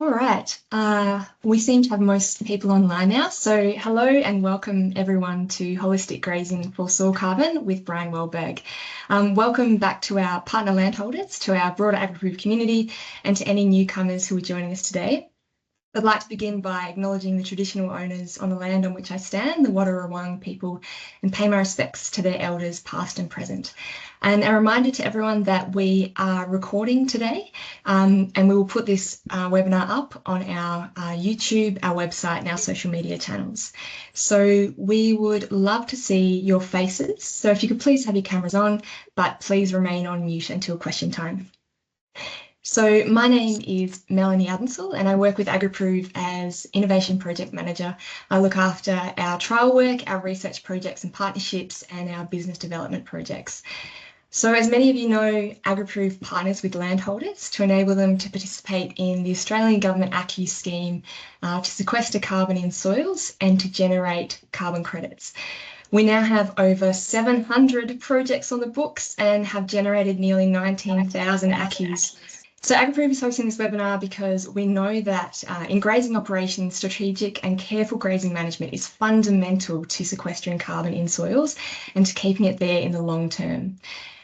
All right. We seem to have most people online now. So, hello and welcome everyone to Holistic Grazing for Soil Carbon with Brian Wehlburg. Welcome back to our partner landholders, to our broader AgriProve community, and to any newcomers who are joining us today. I'd like to begin by acknowledging the traditional owners on the land on which I stand, the Wadawurrung people, and pay my respects to their elders, past and present. And a reminder to everyone that we are recording today, and we will put this webinar up on our YouTube, our website, and our social media channels. So we would love to see your faces. So if you could please have your cameras on, but please remain on mute until question time. So my name is Melanie Adensel and I work with AgriProve as Innovation Project Manager. I look after our trial work, our research projects and partnerships, and our business development projects. So as many of you know, AgriProve partners with landholders to enable them to participate in the Australian Government ACCU scheme to sequester carbon in soils and to generate carbon credits. We now have over 700 projects on the books and have generated nearly 19,000 ACCUs. So AgriProve is hosting this webinar because we know that in grazing operations, strategic and careful grazing management is fundamental to sequestering carbon in soils and to keeping it there in the long term.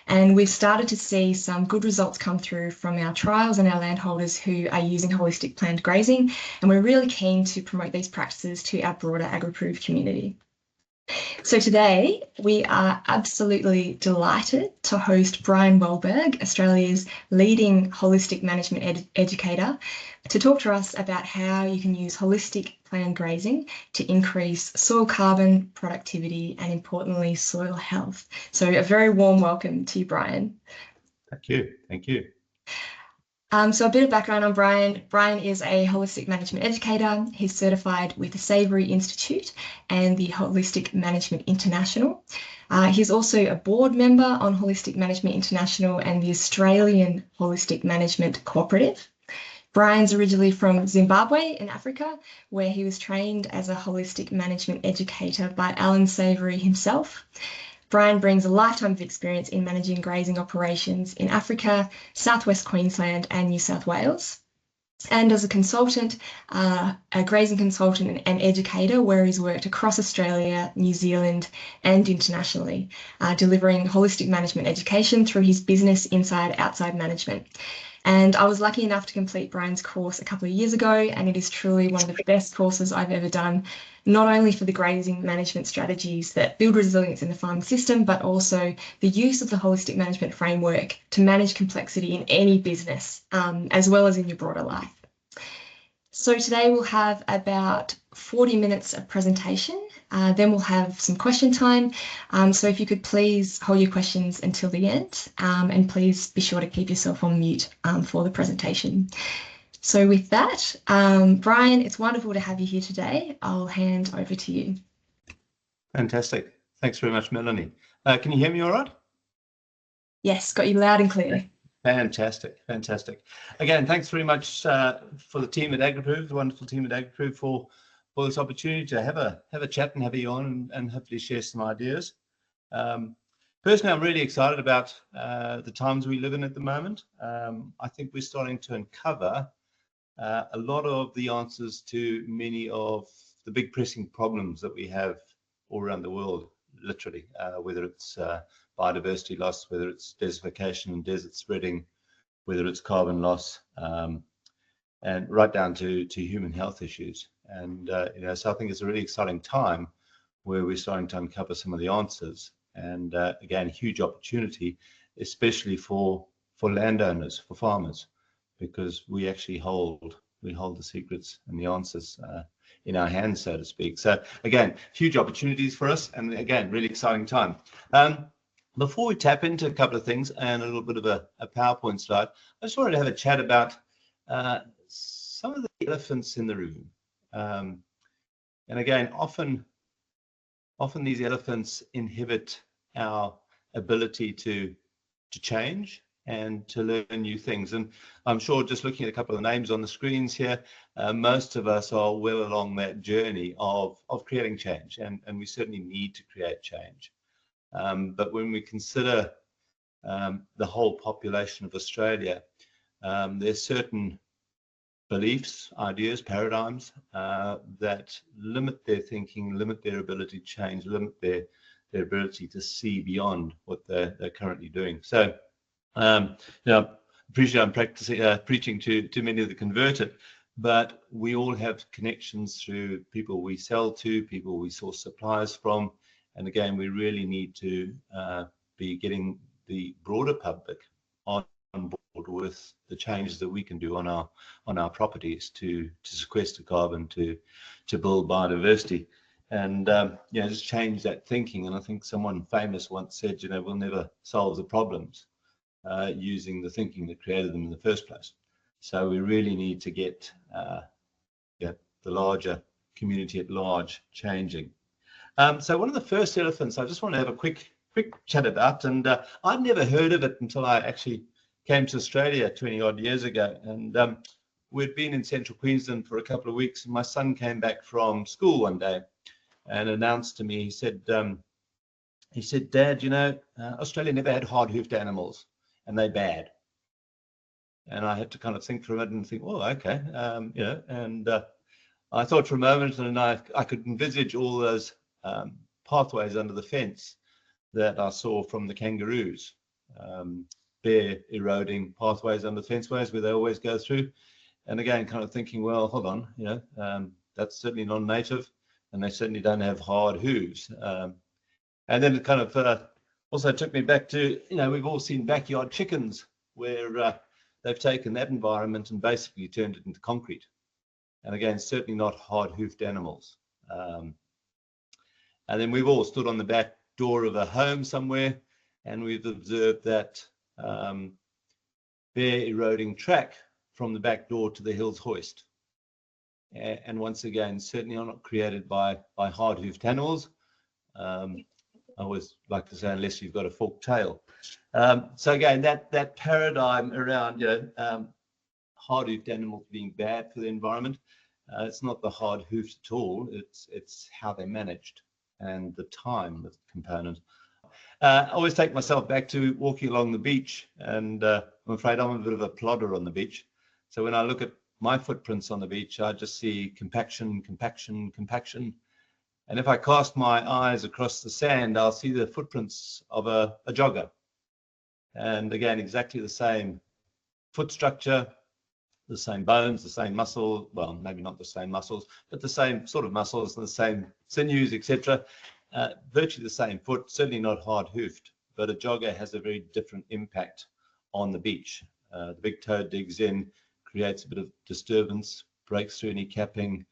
And we've started to see some good results come through from our trials and our landholders who are using holistic planned grazing. And we're really keen to promote these practices to our broader AgriProve community. So today we are absolutely delighted to host Brian Wehlburg, Australia's leading holistic management educator, to talk to us about how you can use holistic planned grazing to increase soil carbon, productivity, and importantly, soil health. So a very warm welcome to you, Brian. Thank you. Thank you. So a bit of background on Brian. Brian is a holistic management educator. He's certified with the Savory Institute and the Holistic Management International. He's also a board member on Holistic Management International and the Australian Holistic Management Cooperative. Brian's originally from Zimbabwe in Africa, where he was trained as a holistic management educator by Alan Savory himself. Brian brings a lifetime of experience in managing grazing operations in Africa, southwest Queensland and New South Wales. And as a consultant, a grazing consultant and educator where he's worked across Australia, New Zealand and internationally, delivering holistic management education through his business inside outside management. And I was lucky enough to complete Brian's course a couple of years ago, and it is truly one of the best courses I've ever done, not only for the grazing management strategies that build resilience in the farming system, but also the use of the holistic management framework to manage complexity in any business, as well as in your broader life. So today we'll have about 40 minutes of presentation, then we'll have some question time. So if you could please hold your questions until the end, and please be sure to keep yourself on mute for the presentation. So with that, Brian, it's wonderful to have you here today. I'll hand over to you. Fantastic. Thanks very much, Melanie. Can you hear me all right? Yes, got you loud and clear. Fantastic, fantastic. Again, thanks very much for the team at AgriProve, the wonderful team at AgriProve for this opportunity to have a chat and have you on and hopefully share some ideas. Personally, I'm really excited about the times we live in at the moment. I think we're starting to uncover a lot of the answers to many of the big pressing problems that we have all around the world, literally, whether it's biodiversity loss, whether it's desertification and desert spreading, whether it's carbon loss, and right down to human health issues. And so I think it's a really exciting time where we're starting to uncover some of the answers. And again, huge opportunity, especially for landowners, for farmers, because we actually hold the secrets and the answers in our hands, so to speak. So again, huge opportunities for us, and again, really exciting time. Before we tap into a couple of things and a little bit of a PowerPoint slide, I just wanted to have a chat about some of the elephants in the room. And again, often these elephants inhibit our ability to change and to learn new things. And I'm sure just looking at a couple of names on the screens here, most of us are well along that journey of creating change, and we certainly need to create change. But when we consider the whole population of Australia, there's certain beliefs, ideas, paradigms that limit their thinking, limit their ability to change, limit their ability to see beyond what they're currently doing. So, appreciate I'm preaching to many of the converted, but we all have connections through people we sell to, people we source suppliers from, and again, we really need to be getting the broader public on board with the changes that we can do on our properties to sequester carbon, to build biodiversity, and just change that thinking. And I think someone famous once said, we'll never solve the problems using the thinking that created them in the first place. So we really need to get the larger community at large changing. So one of the first elephants I just want to have a quick chat about, and I'd never heard of it until I actually came to Australia 20 odd years ago, and we'd been in central Queensland for a couple of weeks, and my son came back from school one day and announced to me, he said, Dad, Australia never had hard-hoofed animals, and they're bad. And I had to kind of think for a minute and think, oh, okay, and I thought for a moment, and I could envisage all those pathways under the fence that I saw from the kangaroos, bare eroding pathways under the fenceways where they always go through. And again, kind of thinking, well, hold on, that's certainly non-native, and they certainly don't have hard hooves. And then it kind of also took me back to, we've all seen backyard chickens where they've taken that environment and basically turned it into concrete. And again, certainly not hard-hoofed animals. And then we've all stood on the back door of a home somewhere, and we've observed that bare eroding track from the back door to the hills hoist. And once again, certainly are not created by hard-hoofed animals. I always like to say, unless you've got a forked tail. So again, that paradigm around hard-hoofed animals being bad for the environment, it's not the hard hoofs at all. It's how they're managed and the time component. I always take myself back to walking along the beach, and I'm afraid I'm a bit of a plodder on the beach. So when I look at my footprints on the beach, I just see compaction, compaction, compaction. And if I cast my eyes across the sand, I'll see the footprints of a jogger. And again, exactly the same foot structure, the same bones, the same muscle, well, maybe not the same muscles, but the same sort of muscles and the same sinews, etc. Virtually the same foot, certainly not hard-hoofed, but a jogger has a very different impact on the beach. The big toe digs in, creates a bit of disturbance, breaks through any capping,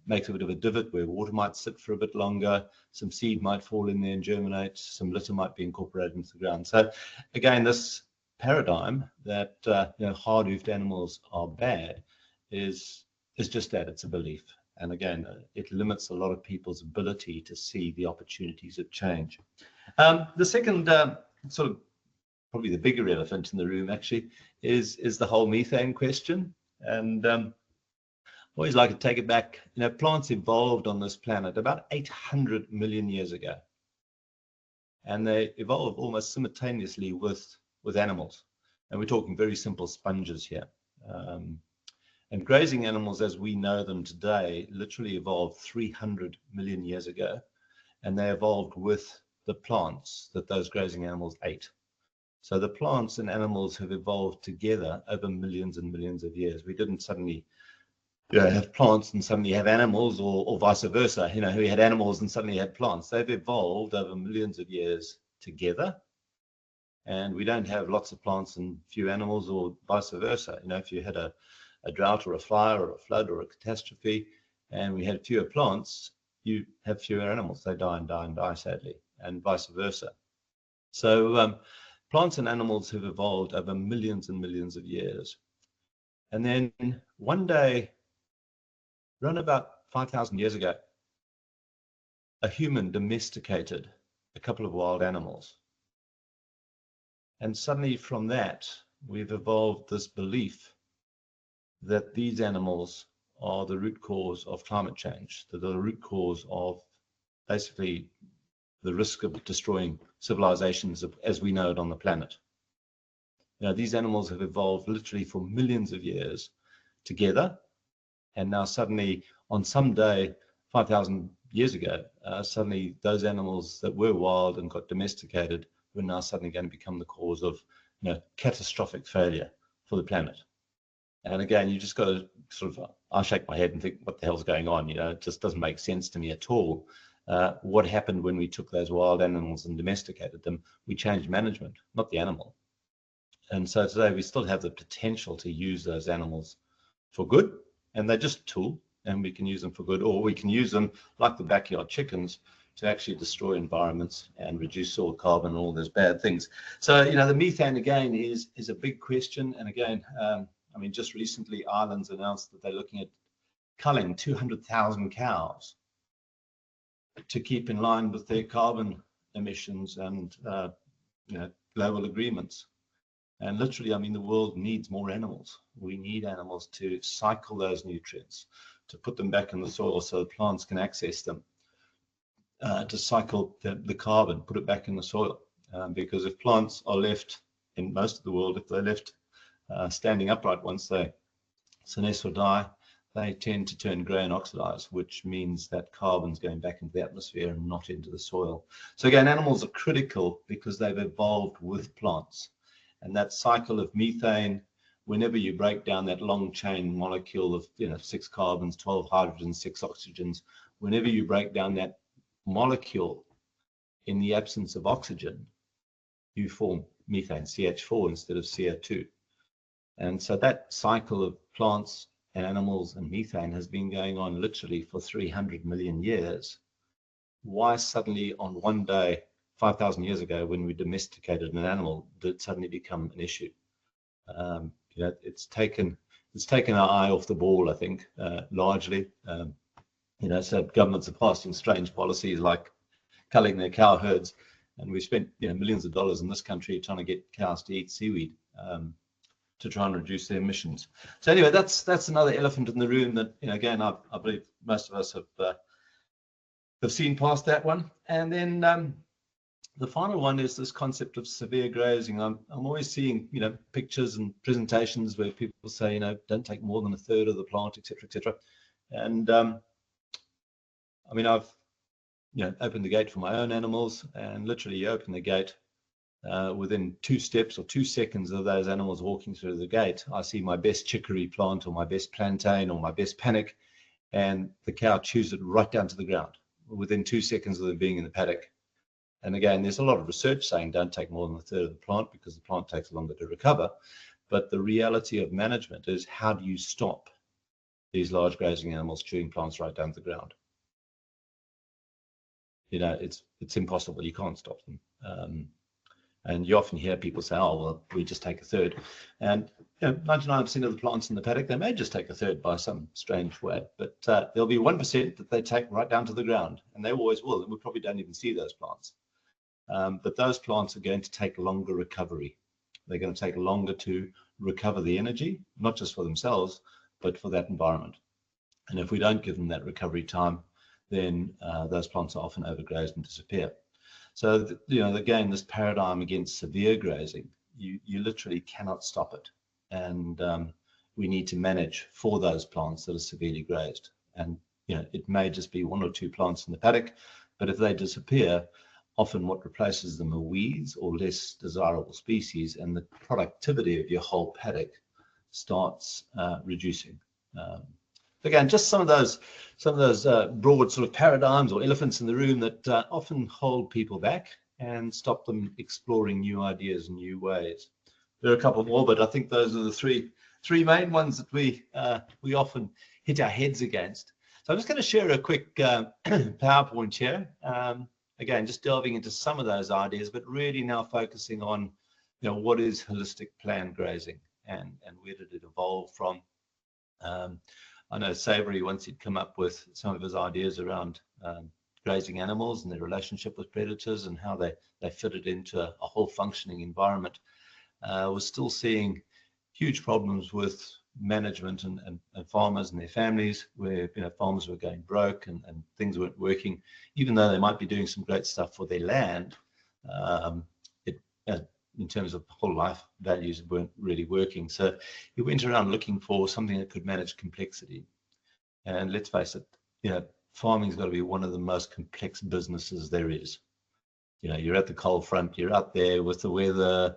makes a bit of a divot where water might sit for a bit longer, some seed might fall in there and germinate, some litter might be incorporated into the ground. So again, this paradigm that hard-hoofed animals are bad is just that, it's a belief. And again, it limits a lot of people's ability to see the opportunities of change. The second sort of probably the bigger elephant in the room actually is the whole methane question. And I always like to take it back. Plants evolved on this planet about 800 million years ago, and they evolved almost simultaneously with animals. And we're talking very simple sponges here. And grazing animals as we know them today literally evolved 300 million years ago, and they evolved with the plants that those grazing animals ate. So the plants and animals have evolved together over millions and millions of years. We didn't suddenly have plants and suddenly have animals, or vice versa. We had animals and suddenly had plants. They've evolved over millions of years together. And we don't have lots of plants and few animals, or vice versa. If you had a drought or a fire or a flood or a catastrophe, and we had fewer plants, you have fewer animals. They die and die and die, sadly, and vice versa. So plants and animals have evolved over millions and millions of years. And then one day, around about 5,000 years ago, a human domesticated a couple of wild animals. And suddenly from that, we've evolved this belief that these animals are the root cause of climate change, that are the root cause of basically the risk of destroying civilizations as we know it on the planet. These animals have evolved literally for millions of years together. And now suddenly, on some day, 5,000 years ago, suddenly those animals that were wild and got domesticated were now suddenly going to become the cause of, catastrophic failure for the planet. And again, you just got to I shake my head and think, what the hell's going on? It just doesn't make sense to me at all. What happened when we took those wild animals and domesticated them? We changed management, not the animal. And so today we still have the potential to use those animals for good, and they're just a tool, and we can use them for good, or we can use them like the backyard chickens to actually destroy environments and reduce soil carbon and all those bad things. So, the methane again is a big question. And again, just recently Ireland's announced that they're looking at culling 200,000 cows to keep in line with their carbon emissions and global agreements. And literally, the world needs more animals. We need animals to cycle those nutrients, to put them back in the soil so the plants can access them, to cycle the carbon, put it back in the soil. Because if plants are left, in most of the world, if they're left standing upright once they senesce or die, they tend to turn grey and oxidize, which means that carbon's going back into the atmosphere and not into the soil. So again, animals are critical because they've evolved with plants. And that cycle of methane, whenever you break down that long chain molecule of 6 carbons, 12 hydrogens, 6 oxygens, whenever you break down that molecule in the absence of oxygen, you form methane, CH4 instead of CO2. And so that cycle of plants and animals and methane has been going on literally for 300 million years. Why suddenly on one day, 5,000 years ago, when we domesticated an animal, did it suddenly become an issue? It's taken our eye off the ball, I think, largely. So governments are passing strange policies like culling their cow herds, and we spent millions of dollars in this country trying to get cows to eat seaweed to try and reduce their emissions. So anyway, that's another elephant in the room that again I believe most of us have seen past that one. And then the final one is this concept of severe grazing. I'm always seeing pictures and presentations where people say don't take more than a third of the plant, etc., etc. And I've opened the gate for my own animals, and literally you open the gate, within 2 steps or 2 seconds of those animals walking through the gate, I see my best chicory plant or my best plantain or my best panic, and the cow chews it right down to the ground within 2 seconds of them being in the paddock. And again, there's a lot of research saying don't take more than a third of the plant because the plant takes longer to recover. But the reality of management is, how do you stop these large grazing animals chewing plants right down to the ground? It's impossible. You can't stop them. And you often hear people say, oh, well, we just take a third. And 99% of the plants in the paddock, they may just take a third by some strange way. But there'll be 1% that they take right down to the ground. And they always will. And we probably don't even see those plants. But those plants are going to take longer recovery. They're going to take longer to recover the energy, not just for themselves, but for that environment. And if we don't give them that recovery time, then those plants are often overgrazed and disappear. So, again, this paradigm against severe grazing, you literally cannot stop it. And we need to manage for those plants that are severely grazed. And, it may just be 1 or 2 plants in the paddock, but if they disappear, often what replaces them are weeds or less desirable species, and the productivity of your whole paddock starts reducing. Again, just some of those broad sort of paradigms or elephants in the room that often hold people back and stop them exploring new ideas and new ways. There are a couple more, but I think those are the three main ones that we often hit our heads against. So I'm just going to share a quick PowerPoint here. Again, just delving into some of those ideas, but really now focusing on, what is holistic planned grazing and where did it evolve from? I know Savory, once he'd come up with some of his ideas around grazing animals and their relationship with predators and how they fitted into a whole functioning environment, was still seeing huge problems with management and farmers and their families, where farmers were going broke and things weren't working, even though they might be doing some great stuff for their land. in terms of whole life values weren't really working. So he went around looking for something that could manage complexity. And let's face it, farming's got to be one of the most complex businesses there is. You're at the cold front, you're out there with the weather,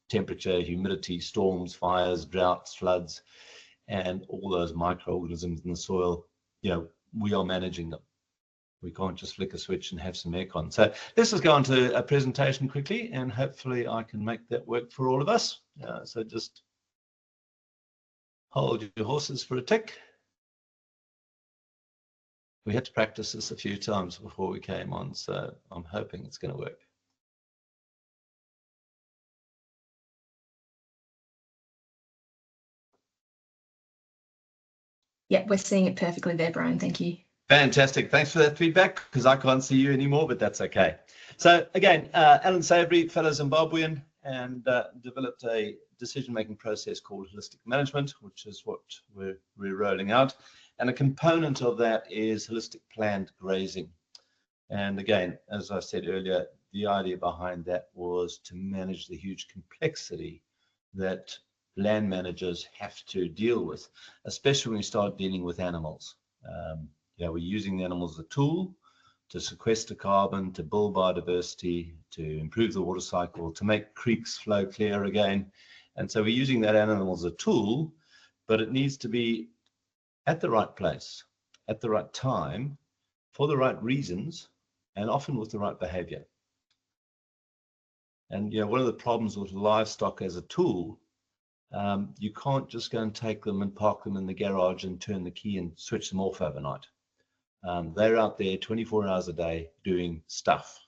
temperature, humidity, storms, fires, droughts, floods, and all those microorganisms in the soil. We are managing them. We can't just flick a switch and have some aircon. So let's just go on to a presentation quickly, and hopefully I can make that work for all of us. So just hold your horses for a tick. We had to practice this a few times before we came on, so I'm hoping it's going to work. Yeah, we're seeing it perfectly there, Brian. Thank you. Fantastic. Thanks for that feedback, because I can't see you anymore, but that's okay. So again, Alan Savory, fellow Zimbabwean, and developed a decision-making process called Holistic Management, which is what we're rolling out. And a component of that is holistic planned grazing. And again, as I said earlier, the idea behind that was to manage the huge complexity that land managers have to deal with, especially when we start dealing with animals. We're using the animals as a tool to sequester carbon, to build biodiversity, to improve the water cycle, to make creeks flow clear again. And so we're using that animal as a tool, but it needs to be at the right place, at the right time, for the right reasons, and often with the right behavior. And one of the problems with livestock as a tool, you can't just go and take them and park them in the garage and turn the key and switch them off overnight. They're out there 24 hours a day doing stuff.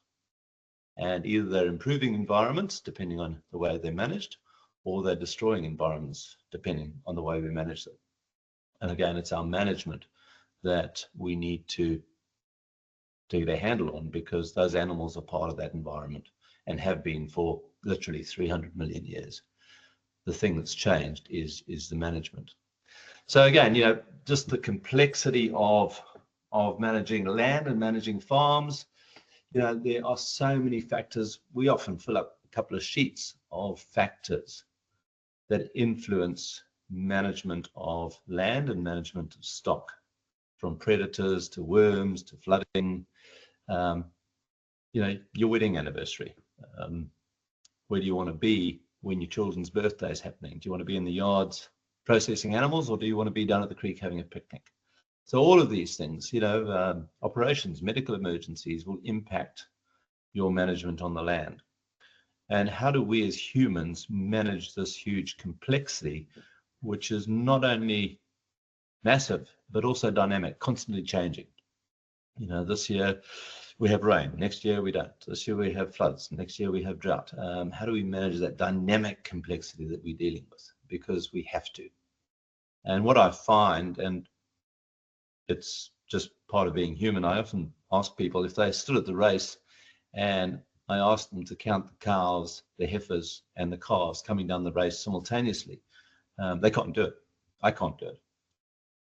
And either they're improving environments, depending on the way they're managed, or they're destroying environments, depending on the way we manage them. And again, it's our management that we need to get a handle on, because those animals are part of that environment and have been for literally 300 million years. The thing that's changed is the management. So again, just the complexity of managing land and managing farms. There are so many factors. We often fill up a couple of sheets of factors that influence management of land and management of stock, from predators to worms to flooding. Your wedding anniversary. Where do you want to be when your children's birthday is happening? Do you want to be in the yards processing animals, or do you want to be down at the creek having a picnic? So all of these things, operations, medical emergencies will impact your management on the land. And how do we as humans manage this huge complexity, which is not only massive, but also dynamic, constantly changing? This year we have rain, next year we don't. This year we have floods, next year we have drought. How do we manage that dynamic complexity that we're dealing with? Because we have to. And what I find, and it's just part of being human, I often ask people if they stood at the race and I asked them to count the cows, the heifers, and the calves coming down the race simultaneously. They can't do it. I can't do it.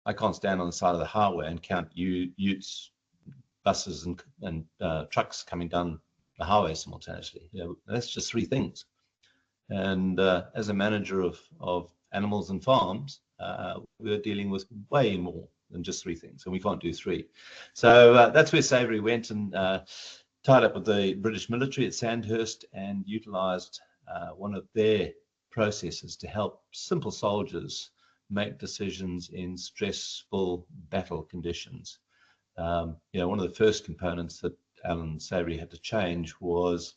I can't stand on the side of the highway and count utes, buses, and trucks coming down the highway simultaneously. That's just three things. And as a manager of animals and farms, we're dealing with way more than just three things, and we can't do three. So that's where Savory went and tied up with the British military at Sandhurst and utilized one of their processes to help simple soldiers make decisions in stressful battle conditions. One of the first components that Alan Savory had to change was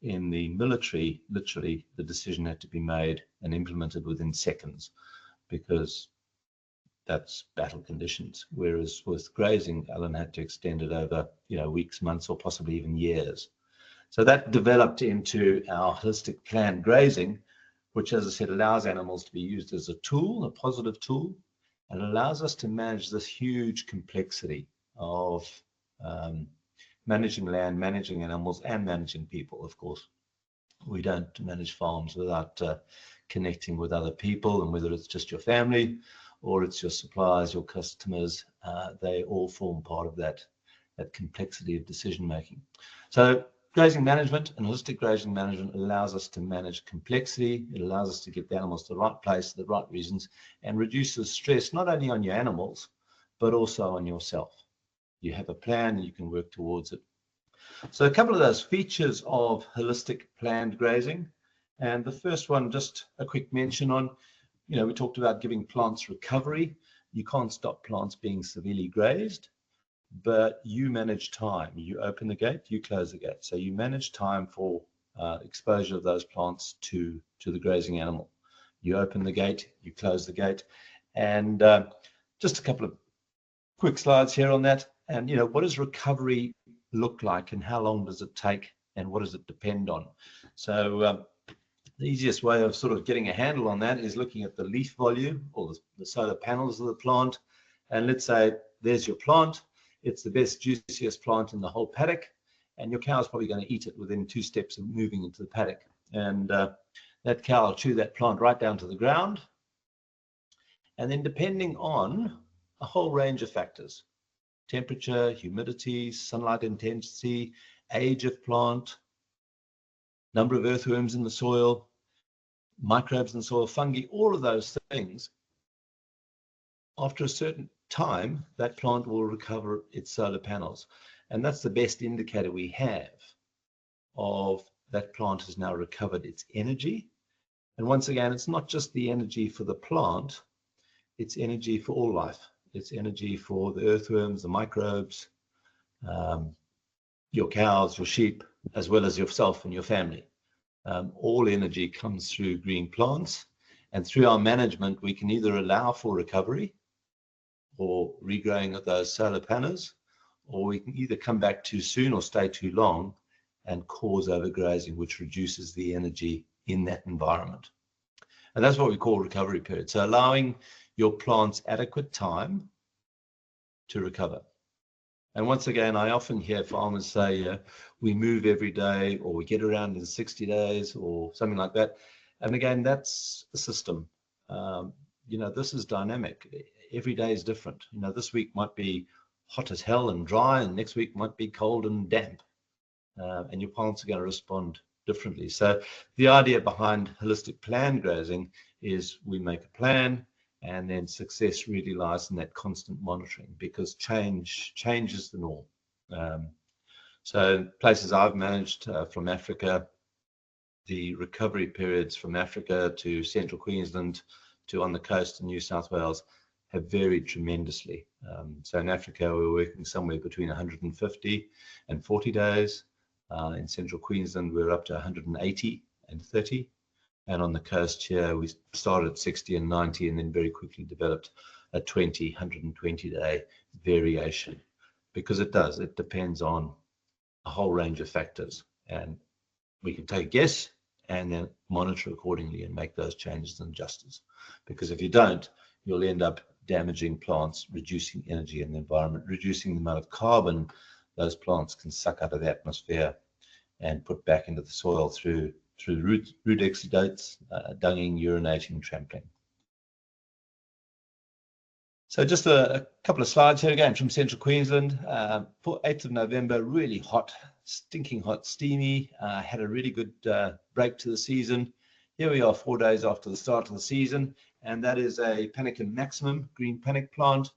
in the military, literally the decision had to be made and implemented within seconds, because that's battle conditions. Whereas with grazing, Alan had to extend it over, weeks, months, or possibly even years. So that developed into our holistic planned grazing, which, as I said, allows animals to be used as a tool, a positive tool, and allows us to manage this huge complexity of managing land, managing animals, and managing people, of course. We don't manage farms without connecting with other people, and whether it's just your family or it's your suppliers, your customers, they all form part of that complexity of decision making. So Grazing management and holistic grazing management allows us to manage complexity. It allows us to get the animals to the right place, the right reasons, and reduces stress not only on your animals, but also on yourself. You have a plan and you can work towards it. So a couple of those features of holistic planned grazing. And the first one, just a quick mention on, we talked about giving plants recovery. You can't stop plants being severely grazed, but you manage time. You open the gate, you close the gate. So you manage time for exposure of those plants to the grazing animal. You open the gate, you close the gate. And just a couple of quick slides here on that. And, what does recovery look like and how long does it take and what does it depend on? So the easiest way of sort of getting a handle on that is looking at the leaf volume or the solar panels of the plant. And let's say there's your plant. It's the best, juiciest plant in the whole paddock. And your cow's probably going to eat it within 2 steps of moving into the paddock. And that cow will chew that plant right down to the ground. And then depending on a whole range of factors, temperature, humidity, sunlight intensity, age of plant, number of earthworms in the soil, microbes in the soil, fungi, all of those things, after a certain time, that plant will recover its solar panels. And that's the best indicator we have of that plant has now recovered its energy. And once again, it's not just the energy for the plant, it's energy for all life. It's energy for the earthworms, the microbes, your cows, your sheep, as well as yourself and your family. All energy comes through green plants, and through our management, we can either allow for recovery or regrowing of those solar panels, or we can either come back too soon or stay too long and cause overgrazing, which reduces the energy in that environment. And that's what we call recovery period. So allowing your plants adequate time to recover. And once again, I often hear farmers say, we move every day, or we get around in 60 days, or something like that. And again, that's a system. This is dynamic. Every day is different. This week might be hot as hell and dry, and next week might be cold and damp. And your plants are going to respond differently. So the idea behind holistic planned grazing is we make a plan, and then success really lies in that constant monitoring, because change is the norm. So places I've managed from Africa, the recovery periods from Africa to central Queensland to on the coast in New South Wales have varied tremendously. So in Africa, we're working somewhere between 150 and 40 days. In central Queensland, we're up to 180 and 30. And on the coast here, we started at 60 and 90 and then very quickly developed a 120 day variation, because it depends on a whole range of factors. And we can take a guess and then monitor accordingly and make those changes and adjustments. Because if you don't, you'll end up damaging plants, reducing energy in the environment, reducing the amount of carbon those plants can suck out of the atmosphere and put back into the soil through root exudates, dunging, urinating, trampling. So just a couple of slides here again from central Queensland. 8th of November, really hot, stinking hot, steamy. Had a really good break to the season. Here we are 4 days after the start of the season, and that is a Panicum maximum green panic plant.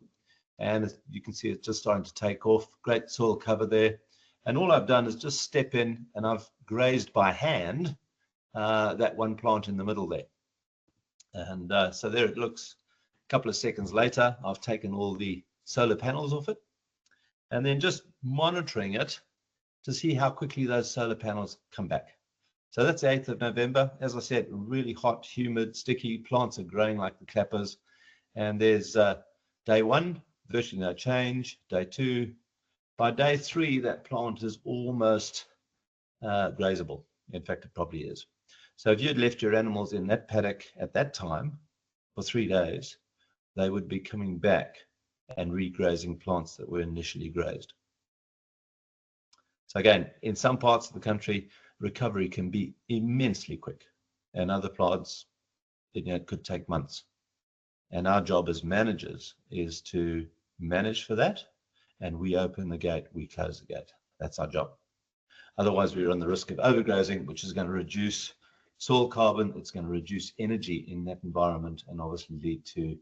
And you can see it's just starting to take off. Great soil cover there. And all I've done is just step in and I've grazed by hand that one plant in the middle there. And so there it looks. A couple of seconds later, I've taken all the solar panels off it and then just monitoring it to see how quickly those solar panels come back. So that's the 8th of November. As I said, really hot, humid, sticky. Plants are growing like the clappers. And there's day 1, virtually no change. Day 2. By day 3, that plant is almost grazable. In fact, it probably is. So if you'd left your animals in that paddock at that time for 3 days, they would be coming back and regrazing plants that were initially grazed. So again, in some parts of the country, recovery can be immensely quick, and other plants, it could take months. And our job as managers is to manage for that, and we open the gate, we close the gate. That's our job. Otherwise, we run the risk of overgrazing, which is going to reduce soil carbon. It's going to reduce energy in that environment and obviously lead to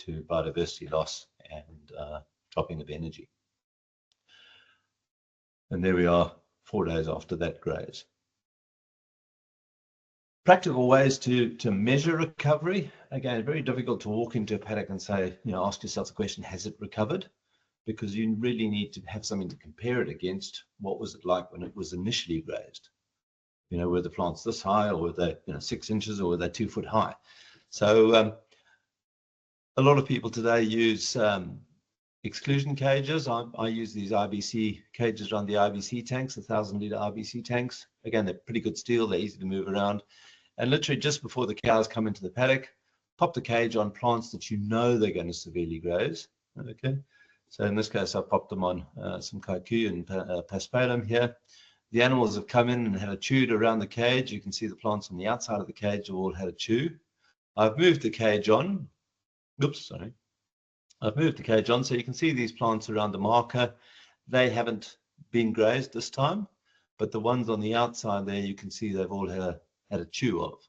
biodiversity loss and dropping of energy. And there we are 4 days after that graze. Practical ways to measure recovery. Again, very difficult to walk into a paddock and say, ask yourself the question, has it recovered? Because you really need to have something to compare it against. What was it like when it was initially grazed? Were the plants this high, or were they 6 inches, or were they 2 foot high? So a lot of people today use exclusion cages. I use these RBC cages around the RBC tanks, 1,000-litre RBC tanks. Again, they're pretty good steel. They're easy to move around. And literally just before the cows come into the paddock, pop the cage on plants that they're going to severely graze. Okay. So in this case, I popped them on some kikuyu and paspalum here. The animals have come in and had a chewed around the cage. You can see the plants on the outside of the cage have all had a chew. I've moved the cage on. I've moved the cage on, so you can see these plants around the marker. They haven't been grazed this time, but the ones on the outside there, you can see they've all had a chew of.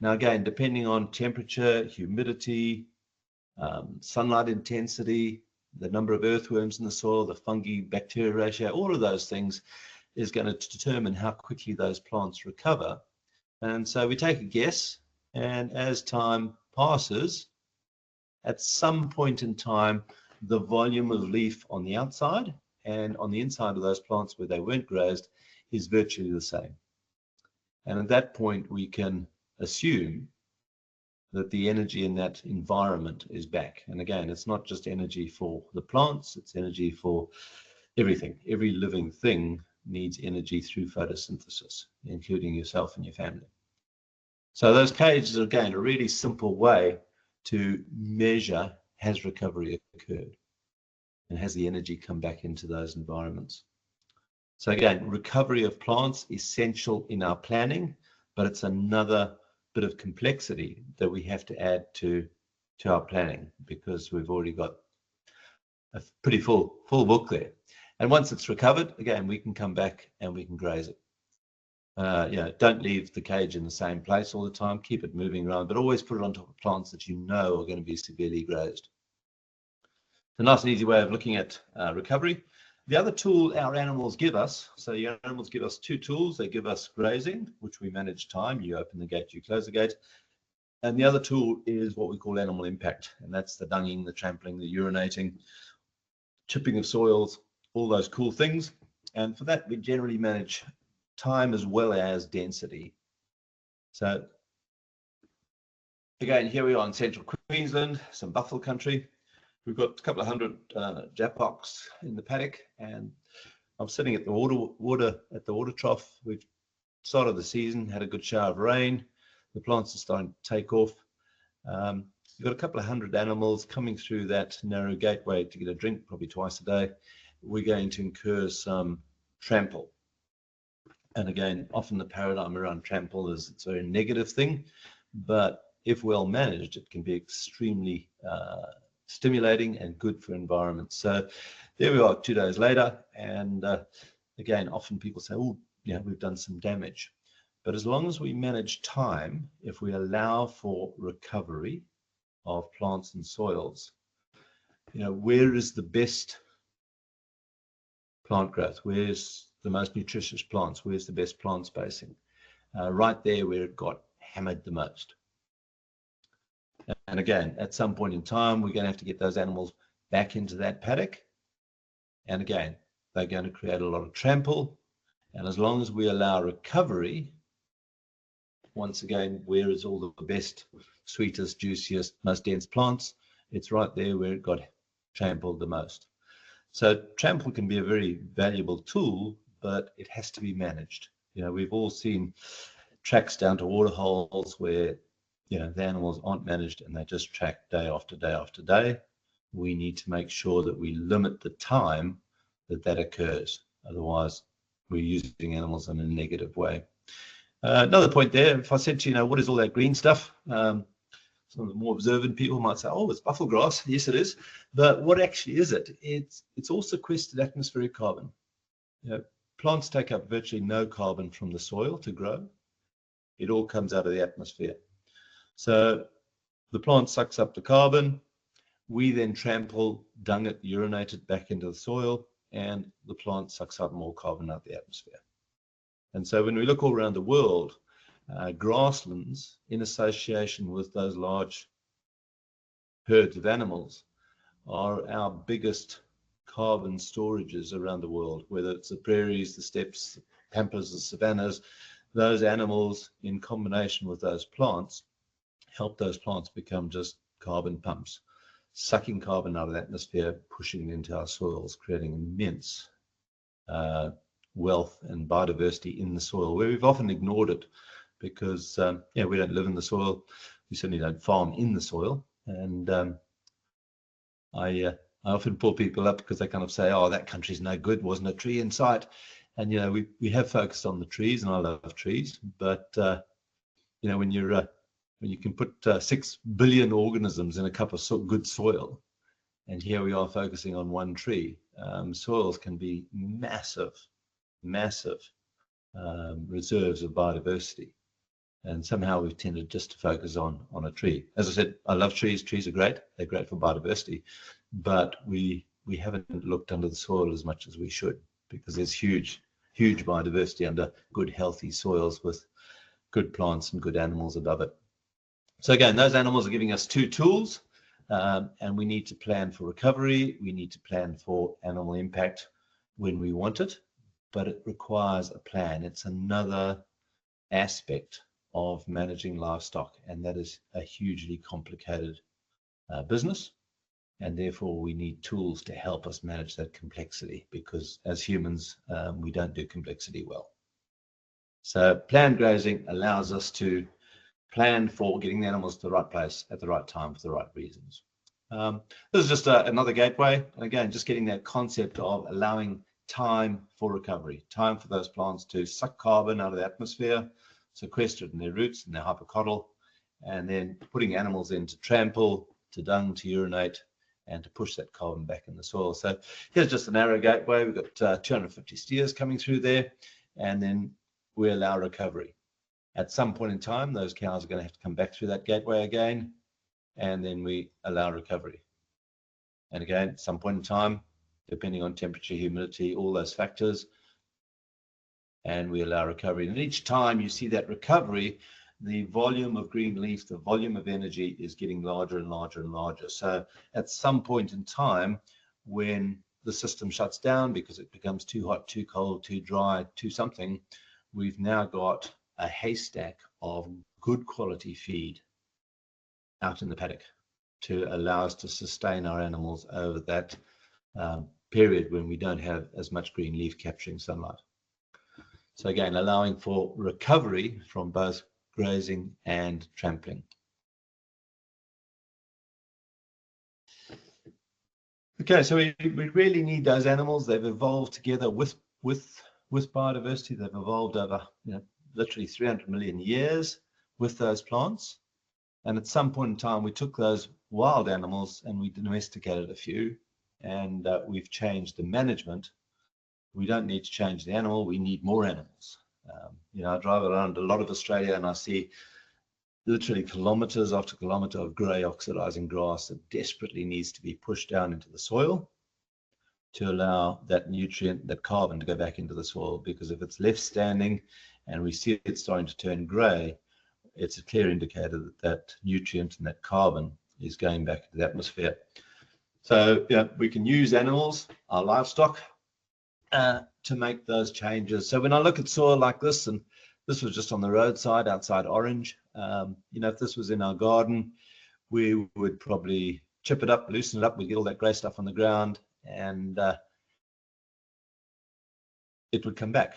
Now again, depending on temperature, humidity, sunlight intensity, the number of earthworms in the soil, the fungi bacteria ratio, all of those things is going to determine how quickly those plants recover. And so we take a guess, and as time passes, at some point in time, the volume of leaf on the outside and on the inside of those plants where they weren't grazed is virtually the same. And at that point, we can assume that the energy in that environment is back. And again, it's not just energy for the plants, it's energy for everything. Every living thing needs energy through photosynthesis, including yourself and your family. So those cages are, again, a really simple way to measure, has recovery occurred and has the energy come back into those environments. So again, recovery of plants essential in our planning, but it's another bit of complexity that we have to add to our planning, because we've already got a pretty full book there. And once it's recovered, again, we can come back and we can graze it. Don't leave the cage in the same place all the time. Keep it moving around, but always put it on top of plants that are going to be severely grazed. It's a nice and easy way of looking at recovery. The other tool our animals give us, so your animals give us 2 tools. They give us grazing, which we manage time. You open the gate, you close the gate. And the other tool is what we call animal impact. And that's the dunging, the trampling, the urinating, chipping of soils, all those cool things. And for that, we generally manage time as well as density. So again, here we are in central Queensland, some buffalo country. We've got a couple of hundred paddocks in the paddock, and I'm sitting at the water trough. We've started the season, had a good shower of rain. The plants are starting to take off. We've got a couple of hundred animals coming through that narrow gateway to get a drink, probably twice a day. We're going to incur some trample. And again, often the paradigm around trample is it's a very negative thing, but if well managed, it can be extremely stimulating and good for environment. So there we are 2 days later, and again, often people say, we've done some damage. But as long as we manage time, if we allow for recovery of plants and soils, where is the best plant growth? Where's the most nutritious plants? Where's the best plant spacing? Right there where it got hammered the most. And again, at some point in time, we're going to have to get those animals back into that paddock. And again, they're going to create a lot of trample. And as long as we allow recovery, once again, where is all the best, sweetest, juiciest, most dense plants? It's right there where it got trampled the most. So trample can be a very valuable tool, but it has to be managed. We've all seen tracks down to water holes where the animals aren't managed and they just track day after day after day. We need to make sure that we limit the time that occurs. Otherwise, we're using animals in a negative way. Another point there, if I said to you, what is all that green stuff? Some of the more observant people might say, it's buffalo grass. Yes, it is. But what actually is it? It's all sequestered atmospheric carbon. plants take up virtually no carbon from the soil to grow. It all comes out of the atmosphere. So the plant sucks up the carbon. We then trample, dung it, urinate it back into the soil, and the plant sucks up more carbon out of the atmosphere. And so when we look all around the world, grasslands, in association with those large herds of animals, are our biggest carbon storages around the world, whether it's the prairies, the steppes, the pampas, the savannas. Those animals, in combination with those plants, help those plants become just carbon pumps, sucking carbon out of the atmosphere, pushing it into our soils, creating immense wealth and biodiversity in the soil, where we've often ignored it because we don't live in the soil. We certainly don't farm in the soil. And I often pull people up because they kind of say, oh, that country's no good, wasn't a tree in sight. And, we have focused on the trees, and I love trees. But, when you can put 6 billion organisms in a cup of good soil, and here we are focusing on one tree, soils can be massive reserves of biodiversity. And somehow we've tended just to focus on a tree. As I said, I love trees. Trees are great. They're great for biodiversity. But we haven't looked under the soil as much as we should, because there's huge biodiversity under good, healthy soils with good plants and good animals above it. So again, those animals are giving us two tools, and we need to plan for recovery. We need to plan for animal impact when we want it, but it requires a plan. It's another aspect of managing livestock, and that is a hugely complicated business, and therefore we need tools to help us manage that complexity, because as humans we don't do complexity well. So planned grazing allows us to plan for getting the animals to the right place at the right time for the right reasons. This is just another gateway, and again, just getting that concept of allowing time for recovery, time for those plants to suck carbon out of the atmosphere, sequester it in their roots and their hypocotyl, and then putting animals in to trample, to dung, to urinate, and to push that carbon back in the soil. So here's just a narrow gateway. We've got 250 steers coming through there, and then we allow recovery. At some point in time, those cows are going to have to come back through that gateway again, and then we allow recovery. And again, at some point in time, depending on temperature, humidity, all those factors, and we allow recovery. And each time you see that recovery, the volume of green leaf, the volume of energy is getting larger and larger and larger. So at some point in time, when the system shuts down because it becomes too hot, too cold, too dry, too something, we've now got a haystack of good quality feed out in the paddock to allow us to sustain our animals over that period when we don't have as much green leaf capturing sunlight. So again, allowing for recovery from both grazing and trampling. Okay, so we really need those animals. They've evolved together with biodiversity. They've evolved over literally 300 million years with those plants. And at some point in time, we took those wild animals and we domesticated a few, and we've changed the management. We don't need to change the animal, we need more animals. I drive around a lot of Australia and I see literally kilometers after kilometer of grey oxidizing grass that desperately needs to be pushed down into the soil to allow that nutrient, that carbon, to go back into the soil. Because if it's left standing and we see it starting to turn grey, it's a clear indicator that that nutrient and that carbon is going back into the atmosphere. So we can use animals, our livestock, to make those changes. So when I look at soil like this, and this was just on the roadside outside Orange, if this was in our garden, we would probably chip it up, loosen it up, we'd get all that grey stuff on the ground, and it would come back.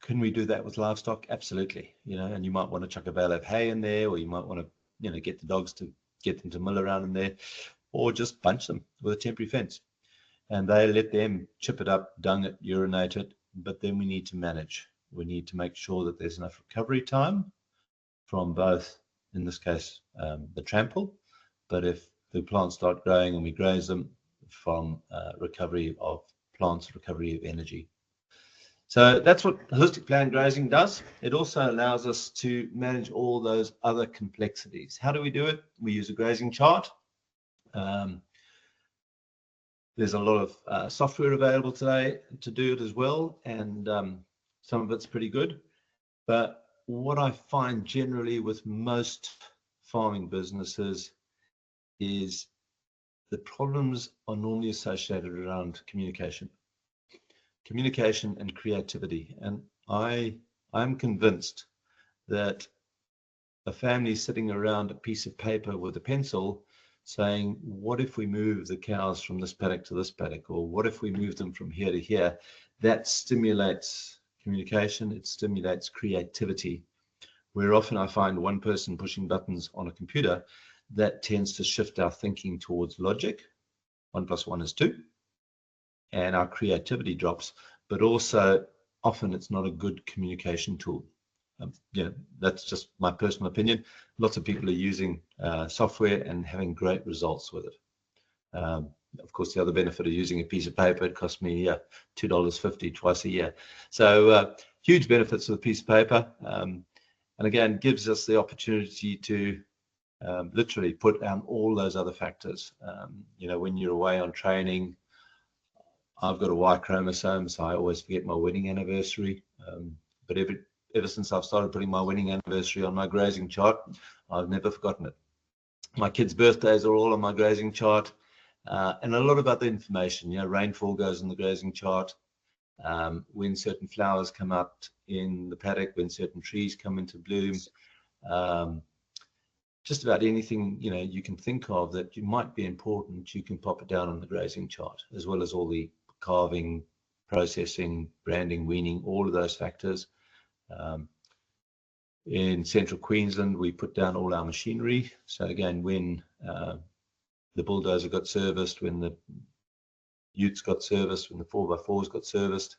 Can we do that with livestock? Absolutely. And you might want to chuck a bale of hay in there, or you might want to get the dogs to get them to mill around in there, or just bunch them with a temporary fence. And they let them chip it up, dung it, urinate it, but then we need to manage. We need to make sure that there's enough recovery time from both, in this case, the trample, but if the plants start growing and we graze them, from recovery of plant's recovery of energy. So that's what holistic planned grazing does. It also allows us to manage all those other complexities. How do we do it? We use a grazing chart. There's a lot of software available today to do it as well, and some of it's pretty good. But what I find generally with most farming businesses is the problems are normally associated around communication and creativity. And I'm convinced that a family sitting around a piece of paper with a pencil saying, what if we move the cows from this paddock to this paddock, or what if we move them from here to here, that stimulates communication, it stimulates creativity. Where often I find one person pushing buttons on a computer, that tends to shift our thinking towards logic. 1 + 1 is 2. And our creativity drops, but also often it's not a good communication tool. That's just my personal opinion. Lots of people are using software and having great results with it. Of course, the other benefit of using a piece of paper, it cost me $2.50 twice a year. So huge benefits of a piece of paper. And again, gives us the opportunity to literally put down all those other factors. When you're away on training, I've got a Y chromosome, so I always forget my wedding anniversary. But ever since I've started putting my wedding anniversary on my grazing chart, I've never forgotten it. My kids' birthdays are all on my grazing chart, and a lot of other information. Rainfall goes on the grazing chart. When certain flowers come out in the paddock, when certain trees come into bloom, just about anything you can think of that you might be important, you can pop it down on the grazing chart, as well as all the calving, processing, branding, weaning, all of those factors. In central Queensland, we put down all our machinery. So again, when the bulldozer got serviced, when the utes got serviced, when the 4x4s got serviced,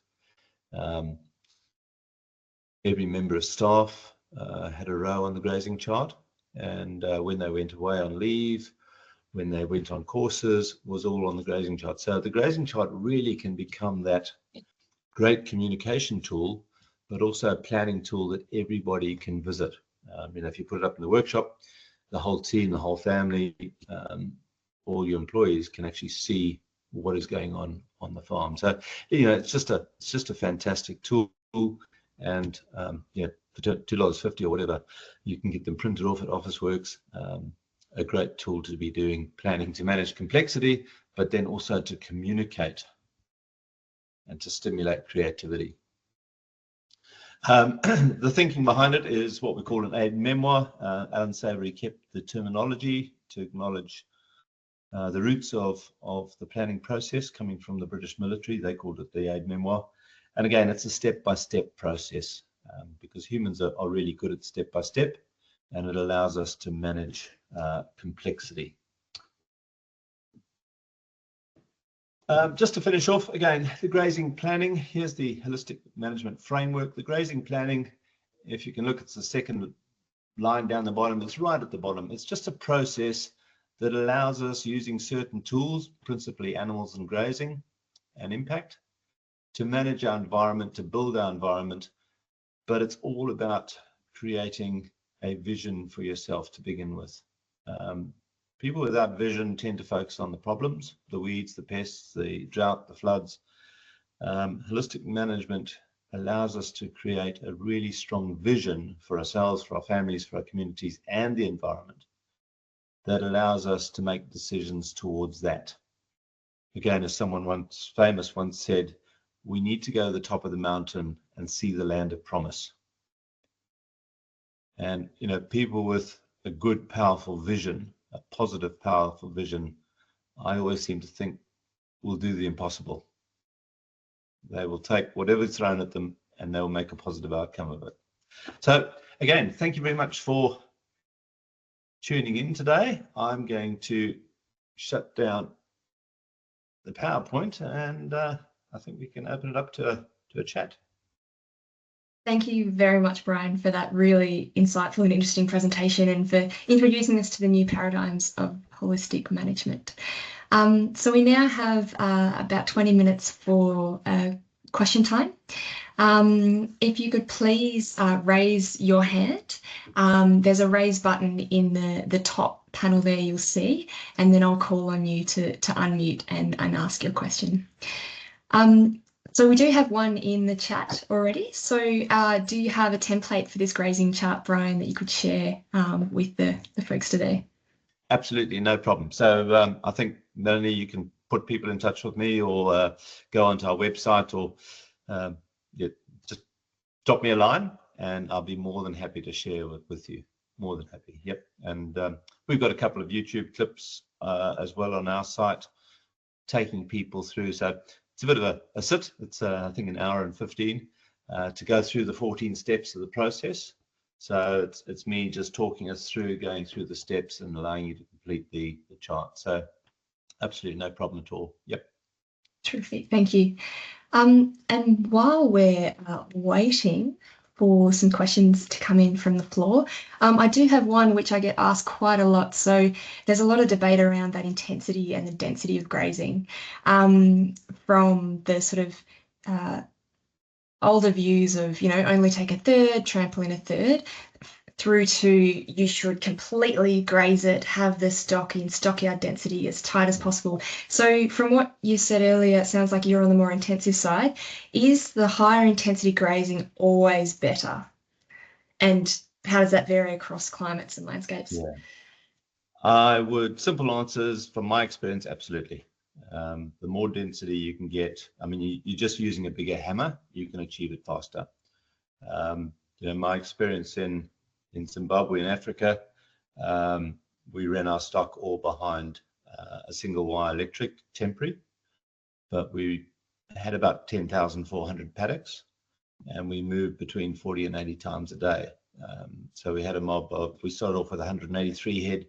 every member of staff had a row on the grazing chart. And when they went away on leave, when they went on courses, was all on the grazing chart. So the grazing chart really can become that great communication tool, but also a planning tool that everybody can visit. If you put it up in the workshop, the whole team, the whole family, all your employees can actually see what is going on the farm. So it's just a fantastic tool, and for $2.50 or whatever, you can get them printed off at Officeworks. A great tool to be doing planning, to manage complexity, but then also to communicate and to stimulate creativity. The thinking behind it is what we call an aid memoir. Alan Savory kept the terminology to acknowledge the roots of the planning process coming from the British military. They called it the aid memoir. And again, it's a step-by-step process because humans are really good at step-by-step, and it allows us to manage complexity. Just to finish off, again, the grazing planning. Here's the holistic management framework. The grazing planning, if you can look, it's the second line down the bottom. It's right at the bottom. It's just a process that allows us, using certain tools, principally animals and grazing and impact, to manage our environment, to build our environment. But it's all about creating a vision for yourself to begin with. People without vision tend to focus on the problems, the weeds, the pests, the drought, the floods. Holistic management allows us to create a really strong vision for ourselves, for our families, for our communities, and the environment that allows us to make decisions towards that. Again, as someone famous once said, we need to go to the top of the mountain and see the land of promise. And, people with a good, powerful vision, a positive, powerful vision, I always seem to think will do the impossible. They will take whatever's thrown at them and they'll make a positive outcome of it. So again, thank you very much for tuning in today. I'm going to shut down the PowerPoint and I think we can open it up to a chat. Thank you very much, Brian, for that really insightful and interesting presentation and for introducing us to the new paradigms of holistic management. So we now have about 20 minutes for question time. If you could please raise your hand. There's a raise button in the top panel there you'll see, and then I'll call on you to unmute and ask your question. So we do have one in the chat already. So do you have a template for this grazing chart, Brian, that you could share with the folks today? Absolutely, no problem. So I think not only you can put people in touch with me or go onto our website or just drop me a line and I'll be more than happy to share with you. More than happy. Yep. And we've got a couple of YouTube clips as well on our site taking people through. So it's a bit of a sit. It's I think an hour and 15 to go through the 14 steps of the process. So it's me just talking us through, going through the steps and allowing you to complete the chart. So absolutely no problem at all. Yep. Terrific, thank you. And while we're waiting for some questions to come in from the floor, I do have one which I get asked quite a lot. So there's a lot of debate around that intensity and the density of grazing from the sort of older views of, you know, only take a third, trample in a third, through to you should completely graze it, have the stockyard density as tight as possible. So from what you said earlier, it sounds like you're on the more intensive side. Is the higher intensity grazing always better? And how does that vary across climates and landscapes? Yeah. I would, simple answers from my experience, absolutely. The more density you can get, I mean, you're just using a bigger hammer, you can achieve it faster. You know, my experience in Zimbabwe in Africa, we ran our stock all behind a single wire electric temporary, but we had about 10,400 paddocks and we moved between 40 and 80 times a day. So we had a mob of, we started off with 183 head,